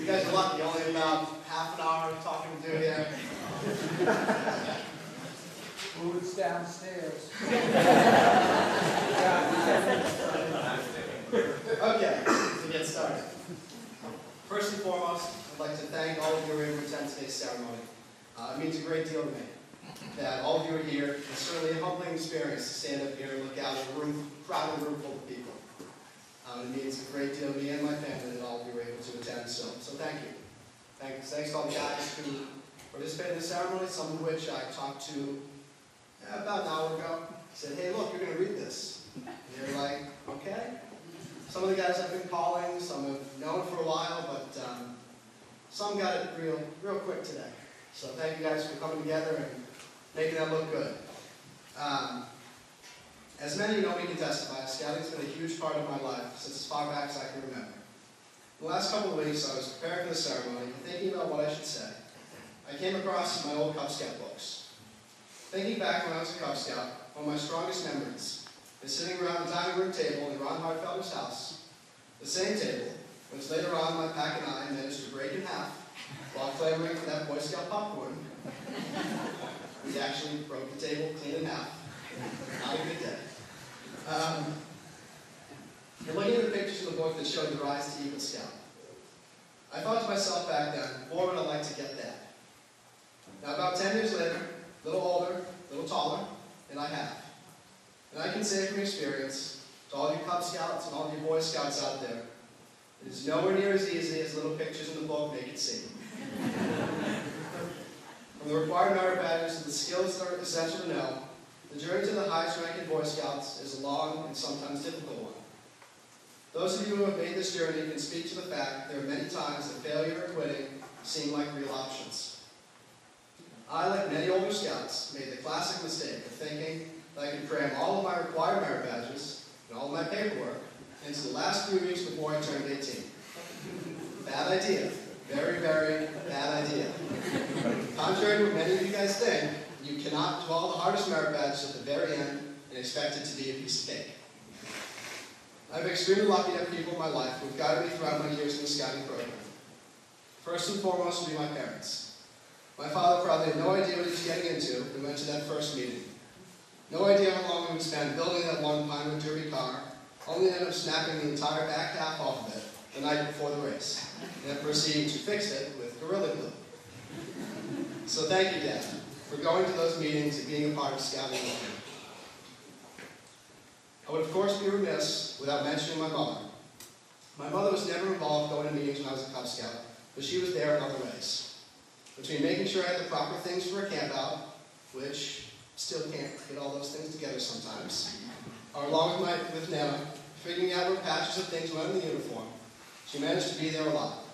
You guys are lucky, only about half an hour talking to do here. Food's downstairs. Okay, to get started. First and foremost, I'd like to thank all of you who are able to attend today's ceremony. It means a great deal to me that all of you are here. It's certainly a humbling experience to stand up here and look out at a crowded room full of people. It means a great deal to me and my family that all of you were able to attend, so thank you. Thanks to all the guys who participated in the ceremony, some of which I talked to about an hour ago. I said, hey, look, you're going to read this. And they're like, okay. Some of the guys I've been calling, some have known for a while, but some got it real quick today. So thank you guys for coming together and making that look good. As many of you know, me can testify, scouting's been a huge part of my life since as far back as I can remember. The last couple of weeks, I was preparing for the ceremony and thinking about what I should say. I came across my old Cub Scout books. Thinking back when I was a Cub Scout, one of my strongest memories is sitting around the dining room table in Ron Hartfelder's house, the same table, which later on my pack and I managed to break in half while clamoring for that Boy Scout popcorn. We actually broke the table clean in half. Not a good day. And looking at the pictures in the book that showed the rise to Eagle Scout, I thought to myself back then, boy, would I like to get that. Now, about 10 years later, a little older, a little taller, and I have. And I can say from experience, to all you Cub Scouts and all you Boy Scouts out there, it is nowhere near as easy as little pictures in the book make it seem. From the required merit badges to the skills that are essential to know, the journey to the highest rank in Boy Scouts is a long and sometimes difficult one. Those of you who have made this journey can speak to the fact there are many times that failure or quitting seem like real options. I, like many older Scouts, made the classic mistake of thinking that I could cram all of my required merit badges and all of my paperwork into the last few weeks before I turned 18. Bad idea. Very, very bad idea. Contrary to what many of you guys think, you cannot do all the hardest merit badges at the very end and expect it to be a piece of cake. I've been extremely lucky to have people in my life who have guided me throughout my years in the scouting program. First and foremost would be my parents. My father probably had no idea what he was getting into when we went to that first meeting. No idea how long we would spend building that one Pinewood Derby car, only to end up snapping the entire back half off of it the night before the race, and then proceed to fix it with Gorilla Glue. So thank you, Dad, for going to those meetings and being a part of scouting with me. I would of course be remiss without mentioning my mother. My mother was never involved going to meetings when I was a Cub Scout, but she was there in other ways. Between making sure I had the proper things for a camp out, which still can't get all those things together sometimes, or along with Nana, figuring out where patches of things went in the uniform, she managed to be there a lot.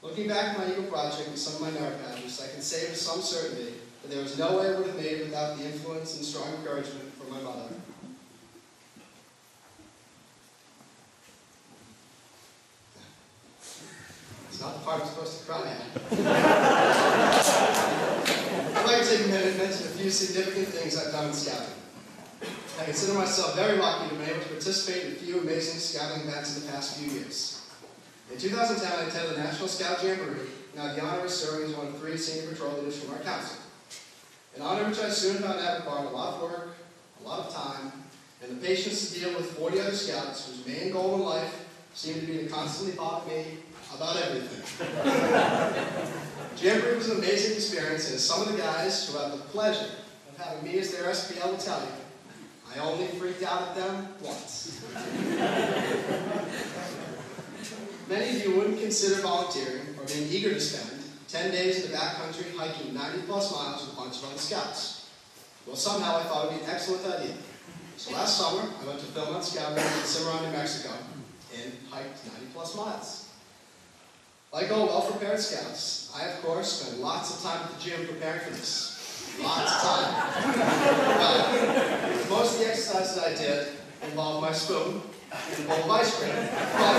Looking back at my Eagle project and some of my merit badges, I can say with some certainty that there was no way I would have made it without the influence and strong encouragement from my mother. It's not the part I'm supposed to cry at. I'd like to take a minute and mention a few significant things I've done in scouting. I consider myself very lucky to be able to participate in a few amazing scouting events in the past few years. In 2010, I attended the National Scout Jamboree, and I had the honor of serving as one of 3 senior patrol leaders from our council. An honor which I soon found out required a lot of work, a lot of time, and the patience to deal with 40 other scouts whose main goal in life seemed to be to constantly bother me about everything. Jamboree was an amazing experience, and as some of the guys who have the pleasure of having me as their SPL will tell you, I only freaked out at them once. Many of you wouldn't consider volunteering or being eager to spend 10 days in the backcountry hiking 90+ miles with a bunch of other scouts. Well, somehow I thought it would be an excellent idea. So last summer, I went to Philmont Scouting in Cimarron, New Mexico, and hiked 90+ miles. Like all well-prepared scouts, I, of course, spent lots of time at the gym preparing for this. Lots of time. Most of the exercises I did involved my spoon and a bowl of ice cream. But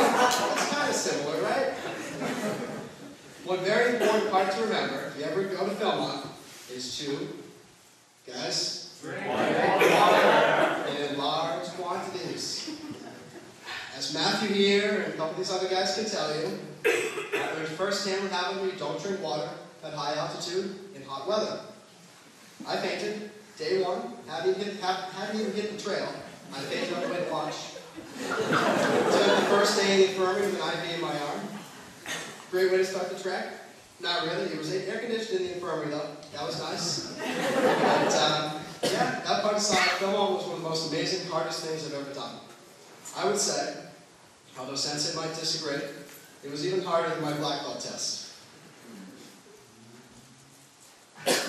it's kind of similar, right? One very important part to remember, if you ever go to Philmont, is to, guys, drink water in large quantities. As Matthew here and a couple of these other guys can tell you, first hand with having me don't drink water at high altitude in hot weather. I fainted. Day one, hadn't even hit the trail. I fainted on the way to lunch. Spent the first day in the infirmary with an IV in my arm. Great way to start the trek. Not really. It was air conditioned in the infirmary though. That was nice. But yeah, that part aside, film was one of the most amazing, hardest things I've ever done. I would say, although Sensei might disagree, it was even harder than my black belt test. Let's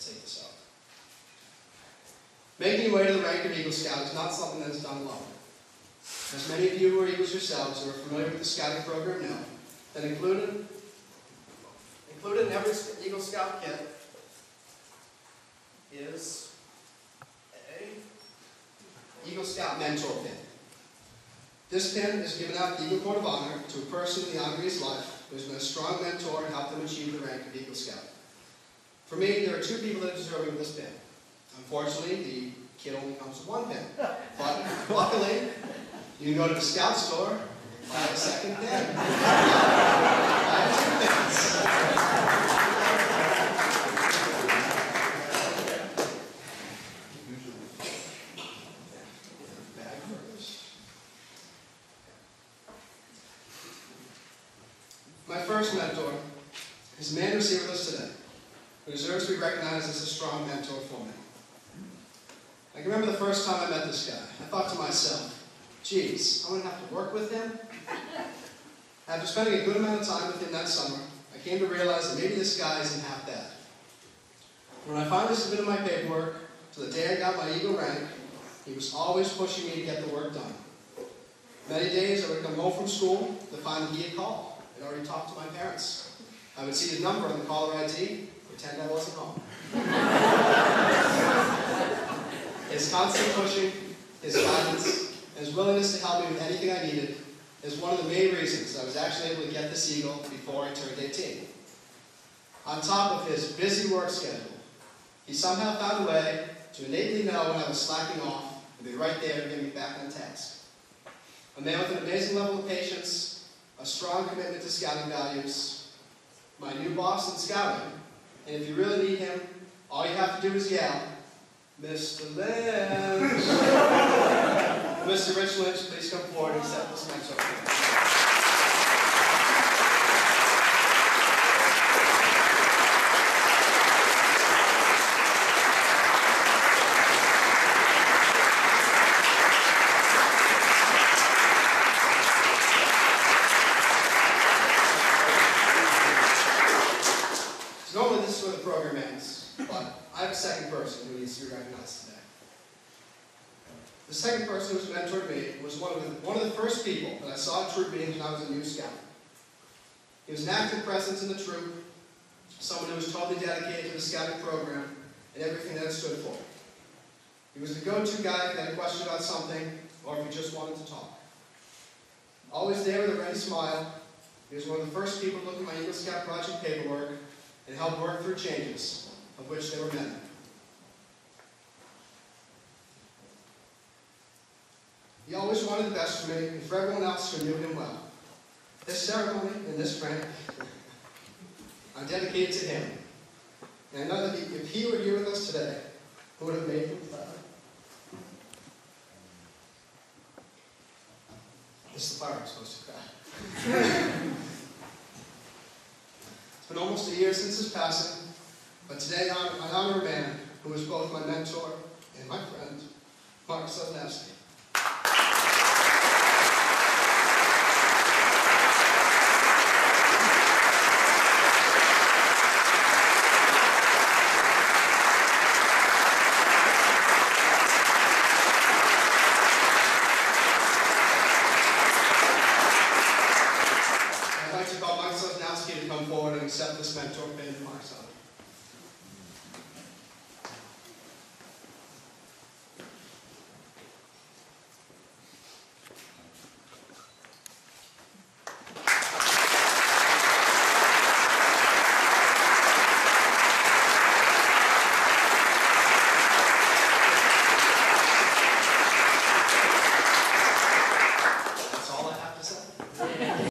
take this out. Making your way to the rank of Eagle Scout is not something that is done alone. As many of you who are Eagles yourselves who are familiar with the scouting program know, that included in every Eagle Scout kit is a Eagle Scout mentor pin. This pin is given out at the Eagle Court of Honor to a person in the honoree's life who has been a strong mentor and helped them achieve the rank of Eagle Scout. For me, there are two people that are deserving of this pin. Unfortunately, the kit only comes with one pin. But luckily, you can go to the Scout store, buy a second pin. I have two pins. Bag first. My first mentor is a man who's here with us today, who deserves to be recognized as a strong mentor for me. I can remember the first time I met this guy. I thought to myself, geez, I'm going to have to work with him? After spending a good amount of time with him that summer, I came to realize that maybe this guy isn't half bad. When I finally submitted my paperwork to the day I got my Eagle rank, he was always pushing me to get the work done. Many days I would come home from school to find that he had called. I'd already talked to my parents. I would see his number on the caller ID, pretend I wasn't home. His constant pushing, his guidance, and his willingness to help me with anything I needed is one of the main reasons I was actually able to get this Eagle before I turned 18. On top of his busy work schedule, he somehow found a way to innately know when I was slacking off and be right there to get me back on task. A man with an amazing level of patience, a strong commitment to scouting values, my new boss in scouting, and if you really need him, all you have to do is yell, Mr. Lynch. Mr. Rich Lynch, please come forward and accept this mentor. So normally this is where the program ends, but I have a second person who needs to be recognized today. The second person who's mentored me was one of the first people that I saw at troop meetings when I was a new scout. He was an active presence in the troop, someone who was totally dedicated to the scouting program and everything that it stood for. He was the go-to guy if you had a question about something or if you just wanted to talk. Always there with a ready smile, he was one of the first people to look at my Eagle Scout project paperwork and help work through changes, of which there were many. He always wanted the best for me and for everyone else who knew him well. This ceremony and this rank are dedicated to him. And I know that if he were here with us today, who would have made him proud? This is the part I'm supposed to cry. It's been almost a year since his passing, but today I honor a man who was both my mentor and my friend, Mark Salem.